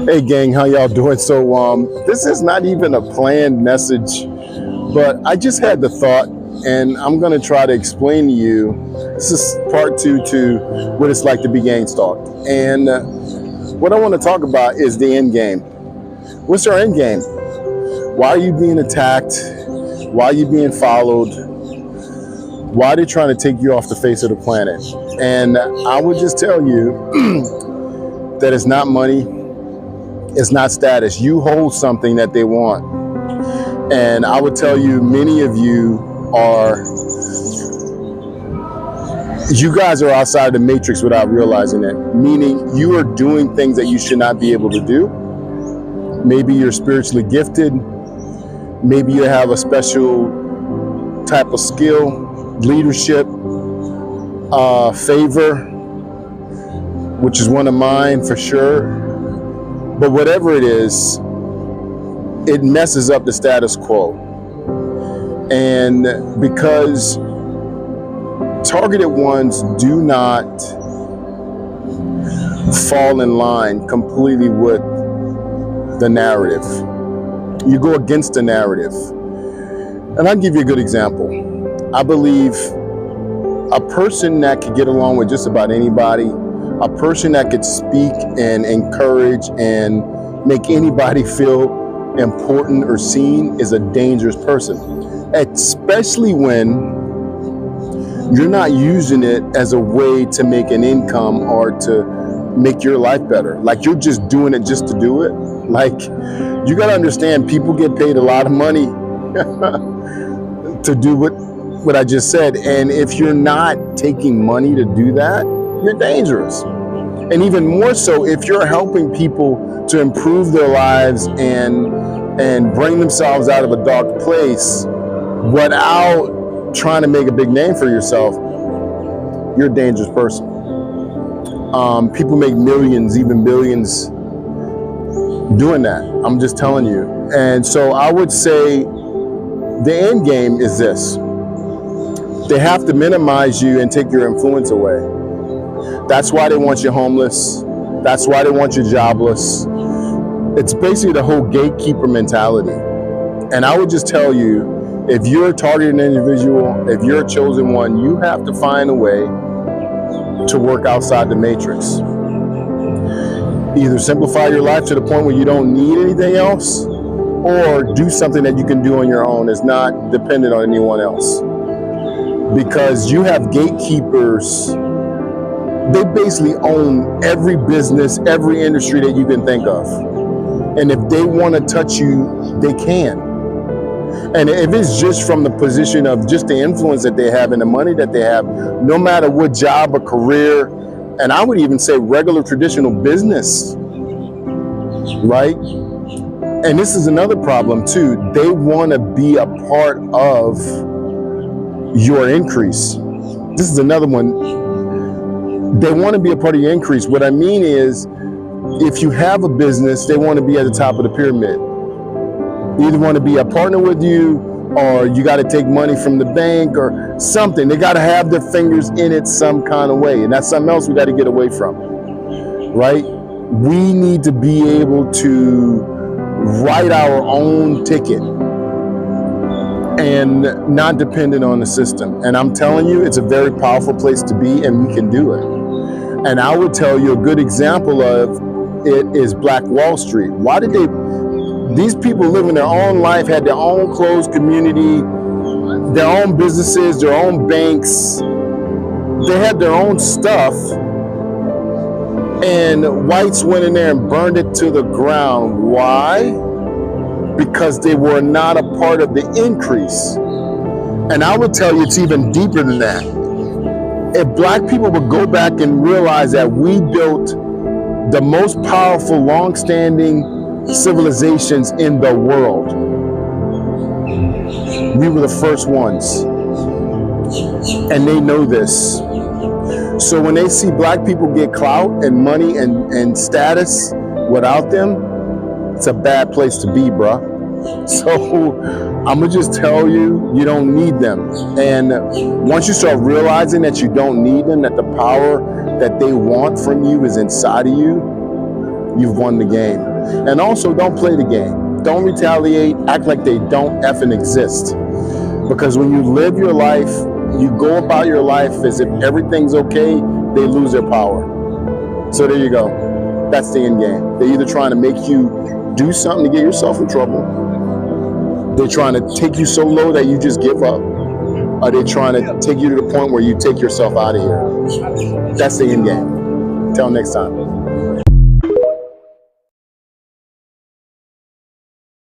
Hey gang, how y'all doing? So this is not even a planned message, but I just had the thought and I'm gonna try to explain to you. This is part two to what it's like to be gang stalked. And what I want to talk about is the end game. What's your end game? Why are you being attacked? Why are you being followed? Why are they trying to take you off the face of the planet? And I would just tell you that it's not money. It's not status. You hold something that they want. And I would tell you, many of you guys are outside the matrix without realizing it. Meaning you are doing things that you should not be able to do. Maybe you're spiritually gifted. Maybe you have a special type of skill, leadership, favor, which is one of mine for sure. But whatever it is, it messes up the status quo. And because targeted ones do not fall in line completely with the narrative. You go against the narrative. And I'll give you a good example. I believe a person that could get along with just about anybody, a person that could speak and encourage and make anybody feel important or seen is a dangerous person, especially when you're not using it as a way to make an income or to make your life better. Like you're just doing it just to do it. Like you got to understand, people get paid a lot of money to do what I just said. And if you're not taking money to do that, you're dangerous. And even more so, if you're helping people to improve their lives and bring themselves out of a dark place without trying to make a big name for yourself, you're a dangerous person. People make millions, even billions doing that. I'm just telling you. And so I would say the end game is this. They have to minimize you and take your influence away. That's why they want you homeless. That's why they want you jobless. It's basically the whole gatekeeper mentality. And I would just tell you, if you're a targeted individual, if you're a chosen one, you have to find a way to work outside the matrix. Either simplify your life to the point where you don't need anything else, or do something that you can do on your own. It's not dependent on anyone else. Because you have gatekeepers. They basically own every business, every industry that you can think of. And if they want to touch you, they can. And if it's just from the position of just the influence that they have and the money that they have, no matter what job or career, and I would even say regular traditional business, right? And this is another problem too. They want to be a part of your increase. This is another one. They want to be a part of your increase. What I mean is, if you have a business, they want to be at the top of the pyramid. They either want to be a partner with you, or you got to take money from the bank or something. They got to have their fingers in it some kind of way. And that's something else we got to get away from, right? We need to be able to write our own ticket and not dependent on the system. And I'm telling you, it's a very powerful place to be, and we can do it. And I would tell you a good example of it is Black Wall Street. Why did these people living their own life, had their own closed community, their own businesses, their own banks, they had their own stuff, and whites went in there and burned it to the ground. Why? Because they were not a part of the increase. And I would tell you it's even deeper than that. If black people would go back and realize that we built the most powerful, long-standing civilizations in the world, we were the first ones. And they know this. So when they see black people get clout and money and status without them, it's a bad place to be, bruh. So I'm gonna just tell you, you don't need them. And once you start realizing that you don't need them, that the power that they want from you is inside of you, you've won the game. And also, don't play the game. Don't retaliate. Act like they don't effing exist. Because when you live your life, you go about your life as if everything's okay, they lose their power. So there you go. That's the end game. They're either trying to make you do something to get yourself in trouble. They're trying to take you so low that you just give up. Or they're trying to take you to the point where you take yourself out of here. That's the end game. Till next time.